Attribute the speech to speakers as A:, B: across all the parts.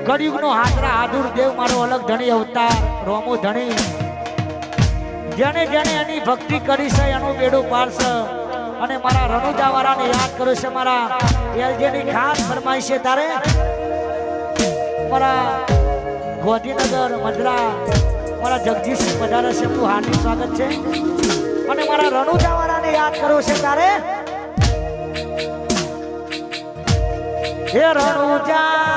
A: કળિયુગનો હાજરા હાજુર દેવ મારો અલગ ધણી અવતાર રોમો ધણી જેને જેને એની ભક્તિ કરી છે એનું બેડું પાડશે અને મારા રણુજાવાળાને યાદ કરું છે મારા એલજેની ખાસ ફરમાઈશ છે તારે મારા ગોધીનગર મજરા મારા જગદીશસિંહ પધારે છે એમનું હાર્દિક સ્વાગત છે અને મારા રણુજાવાળાને યાદ કરું છે તારે હે રણુજા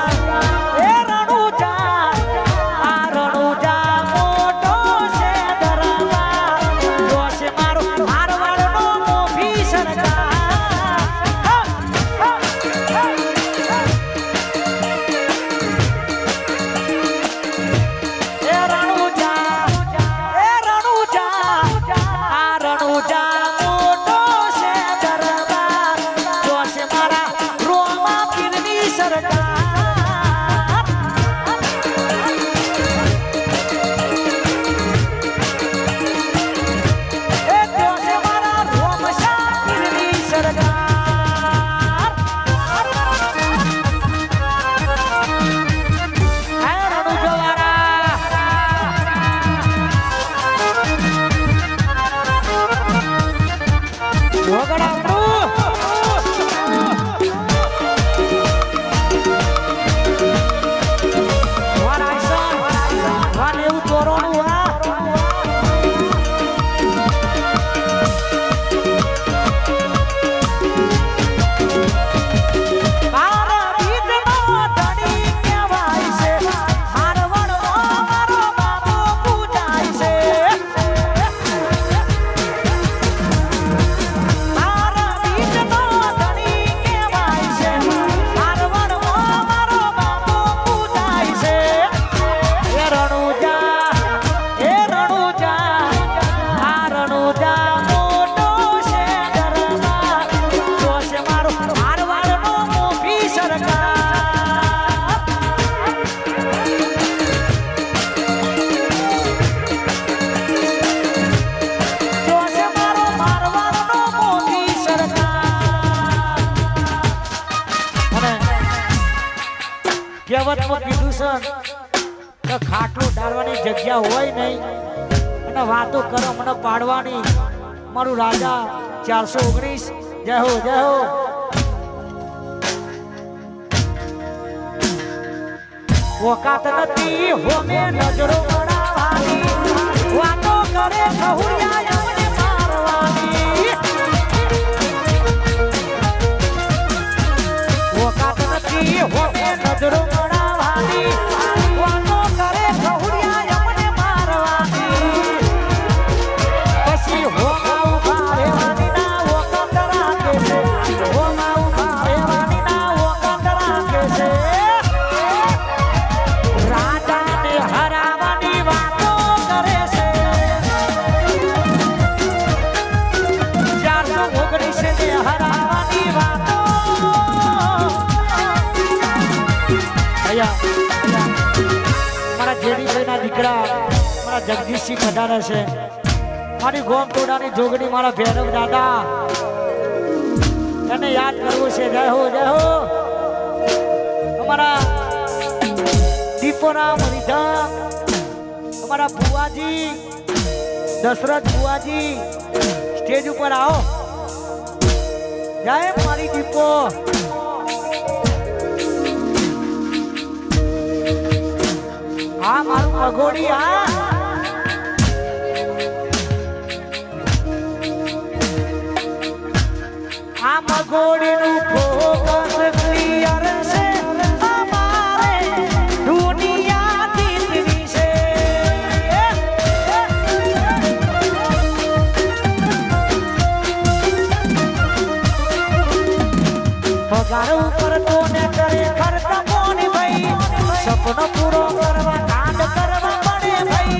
A: કહેવતમાં કીધું છે કે ખાટલું ડાળવાની જગ્યા હોય નહીં અને વાતો કરો મને પાડવાની મારું રાજા 419 જય હો જય હો વકાત નથી હોમે નજરો ગણાવાની વાતો કરે કહુરિયા અમને મારવાની વકાત નથી હોમે નજરો દીકરા મારા જગદીશસિંહ પધારે છે મારી ગોમ ટોડાની જોગણી મારા ભૈરવ દાદા એને યાદ કરવું છે જય હો અમારા દીપોરામ રીધમ અમારા બુવાજી દશરથ બુવાજી સ્ટેજ ઉપર આવો જય મારી દીપો આ મારું મગોડી આ મગોડીનું ફોકસ ક્લિયર છે અમારે દુનિયા જીતવી છે પગાર ઉપર તો ને કરે ખર્ચ કોની ભાઈ સપનો પૂરો કરવા કાંડ કરવા પડે ભાઈ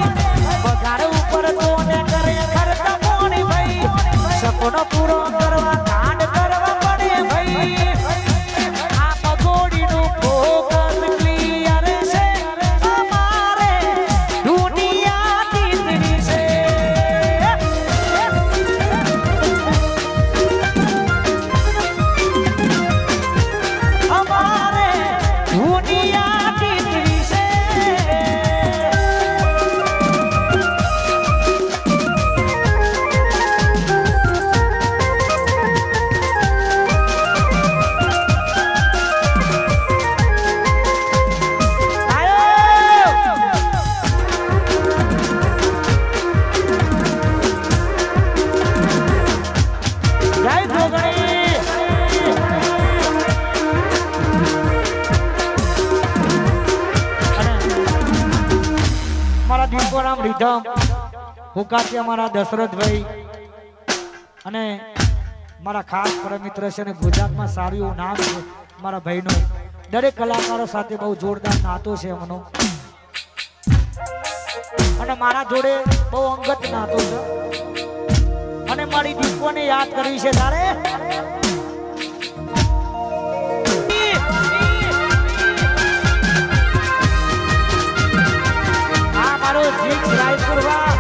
A: ત્રિકોણામ રીધમ હુકાથી અમારા દશરથભાઈ અને મારા ખાસ પરમ મિત્ર છે અને ગુજરાતમાં સારું એવું નામ છે મારા ભાઈનું. દરેક કલાકારો સાથે બહુ જોરદાર નાતો છે એમનો અને મારા જોડે બહુ અંગત નાતો છે અને મારી દીકરીને યાદ કરવી છે તારે. આ મારો જીત રાયપુરવા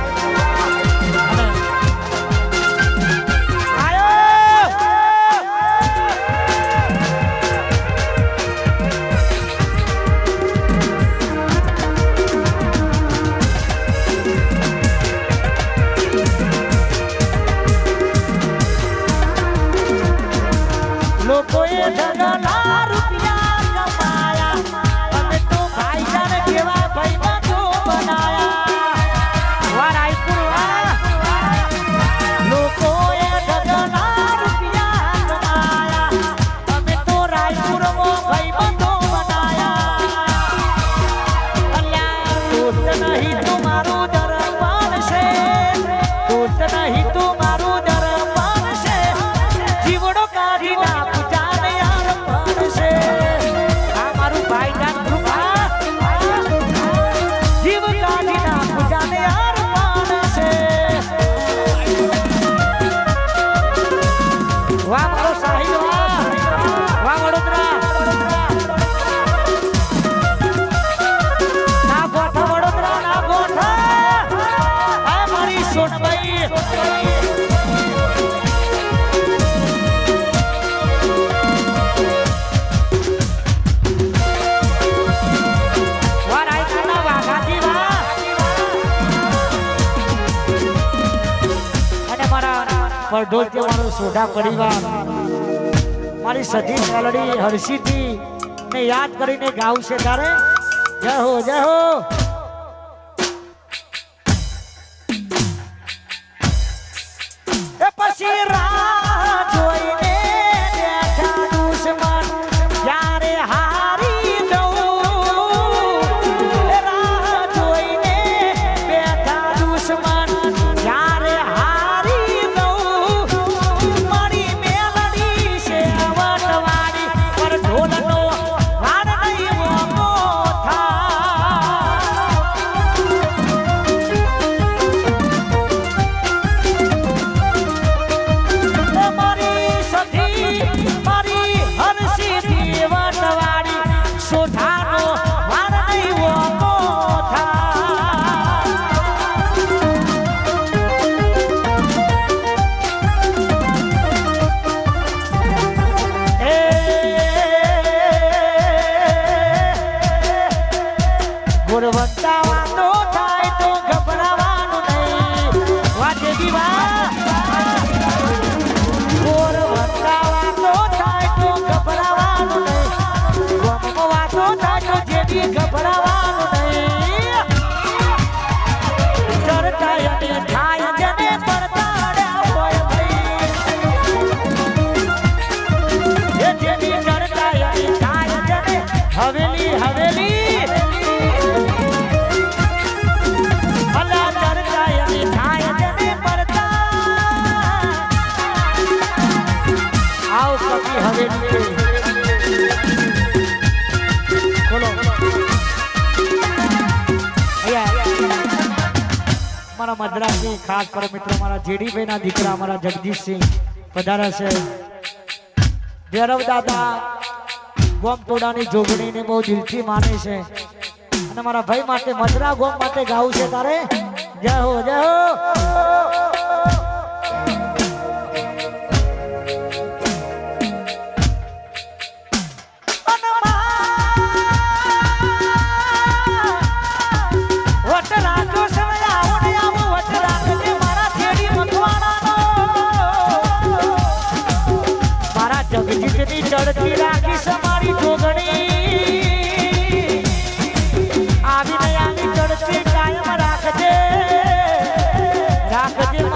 A: લોકોએ ઢગલા રૂપિયા કમાયા અમે તો ભાઈજાન કેવા ભાઈમાં તો બનાયા. વા રાયપુર લોકોએ ઢગલા રૂપિયા કમાયા અમે તો રાયપુરમાં ભાઈમાં તો બનાયા. અલ્યા દોસ્ત નહીં તો મારું દરબાર છે, દોસ્ત નહીં તો મારું દરબાર છે, જીવડો કાઢી નાખ પરઢોલથી મારો સોઢા પરિવાર મારી સધી ચાલડી હર્ષિથી ને યાદ કરીને ગાવશે તારે. જય હો જય હો. એ પછી રાહ જોઈને બેઠા દુશ્મન ક્યારે હારી દઉં. રાહ જોઈને બેઠા દુશ્મન ક્યારે મદ્રાસી ખાસ પર મિત્રો મારા જેડીભાઈ ના દીકરા મારા જગદીશસિંહ પધાર્યા છે. ભૈરવ દાદા ગોમ તોડાની જોગણીને બહુ દિલથી માને છે અને મારા ભાઈ માટે મદ્રા ગોમ માટે ગાવું છે તારે. જય હો જય હો. ચડતી રાખી સમારી જોગણી આવીને આની ચડતી કાયમ રાખજે રાખજે.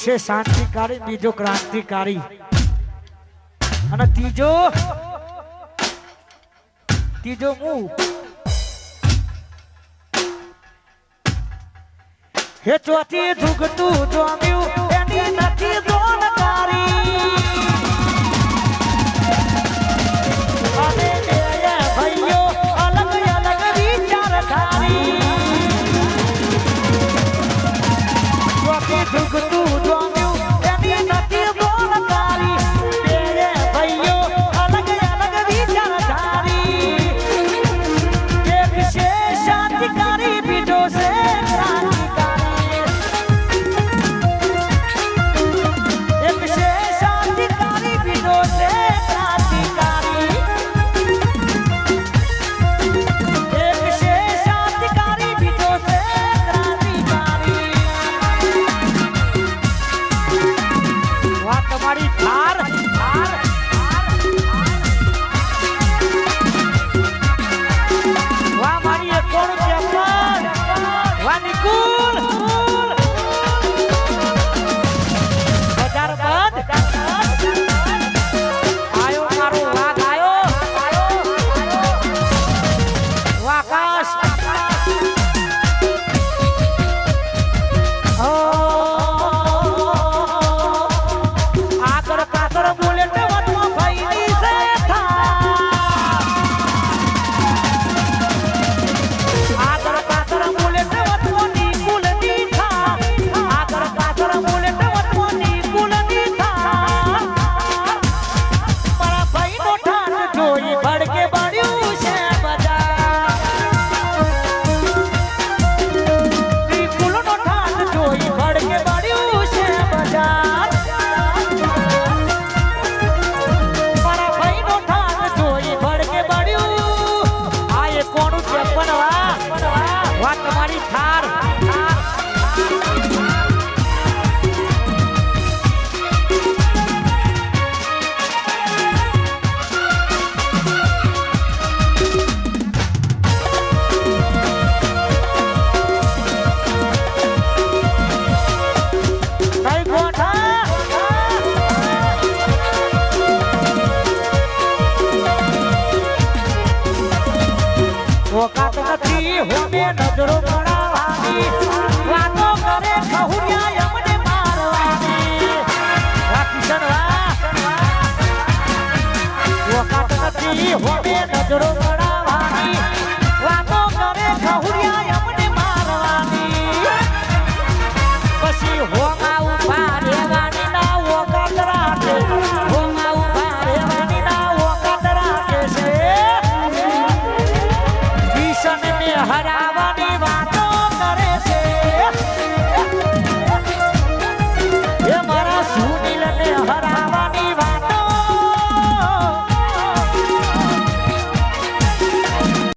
A: છે શાંતિકારી, બીજો ક્રાંતિકારી અને ત્રીજો હું હે ચોથી ધુગતું જોમ્યું એની નથી જોનકારી અને બે ભાઈઓ અલગ અલગ વિચારધારી ચોથી ધુગતું જોમ્યું એની નથી જોનકારી બે ભાઈઓ અલગ અલગ વિચારધારી એક છે શાંતિકારી બીજો છે ઓકાત નથી હોમે નજરો બનાવવાની વાતો કરે ખહુરિયા અમને મારવાની કિશન વાહ ઓકાત નથી હોમે નજરો